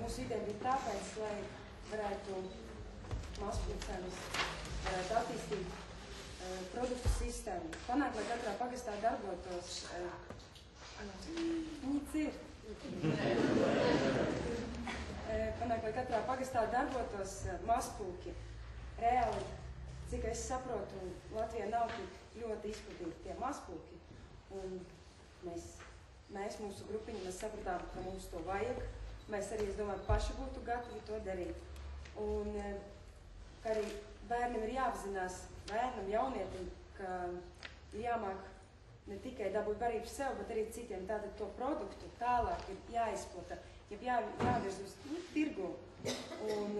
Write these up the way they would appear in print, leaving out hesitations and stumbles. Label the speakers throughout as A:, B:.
A: mūsu ideja bija tāpēc, lai varētu mazpulcēnus, varētu attīstīt produktu sistēmu. Panākt, lai katrā pagastā darbotos, panākt, lai katrā pagastā darbotos mazpulki. Reāli, cik es saprotu, Latvijā nav tik ļoti izplatīti tie mazpulki. Un mēs mūsu grupiņi, mēs sapratām, ka mums to vajag. Mēs arī, es domāju, paši būtu gatavi to darīt. Un ka arī bērnam ir jāapzinās, bērnam, jaunietim, ka ir jāmāk ne tikai dabūt barību sev, bet arī citiem. Tātad to produktu tālāk ir jāizplata, jāvirz uz tirgu. Un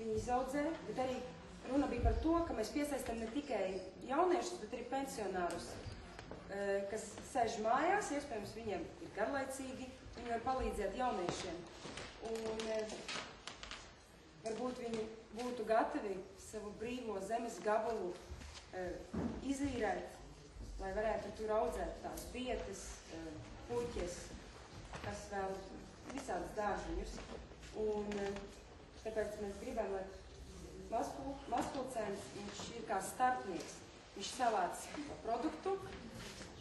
A: viņi izaudzē, bet arī runa bija par to, ka mēs piesaistam ne tikai jauniešus, bet arī pensionārus, kas sēž mājās, iespējams viņiem ir garlaicīgi, viņi var palīdzēt jauniešiem. Un varbūt viņi būtu gatavi savu brīvo zemes gabalu izīrēt, lai varētu tur audzēt tās vietas, puķes, kas vēl visādas dārziņus. Un tāpēc mēs gribam, lai mazpulcēns, viņš ir kā starpnieks. Viņš savāc produktu,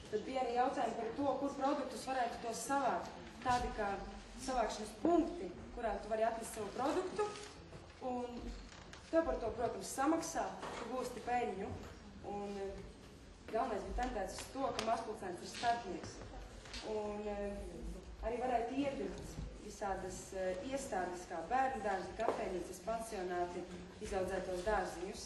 A: bet bija arī jautājumi par to, kur produktus varētu to savākt. Tādi kā savākšanas punkti, kurā tu vari atnest savu produktu, un tev par to, protams, samaksā, tu gūsti peļņu. Un galvenais bija tendēts uz to, ka mazpulcēns ir starpnieks. Un arī varētu iepirkt visādas iestādes, kā bērnu dārzi, kafejnīcas, pansionāti, izaudzētos dārziņus.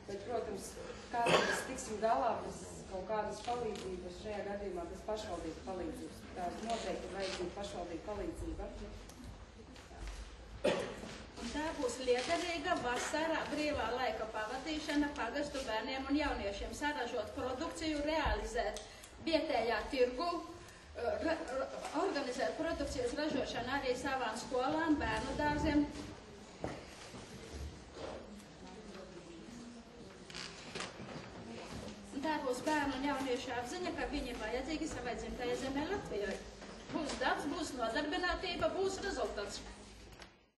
A: Bet, protams, kādā mēs tiksim galā bez kaut kādas palīdzības, šajā gadījumā bez pašvaldību palīdzības. Tā noteikti ir vajadzīga pašvaldību palīdzība.
B: Un tā būs liederīga vasarā brīvā laika pavadīšana pagastu bērniem un jauniešiem, saražot produkciju, realizēt vietējā tirgu, organizēt produkcijas ražošanu arī savām skolām, bērnu dārziem. Un tā būs bērnu un jauniešu apziņa, ka viņi ir vajadzīgi savai dzimtajai zemē Latvijai. Būs darbs, būs nodarbinātība, būs rezultāts.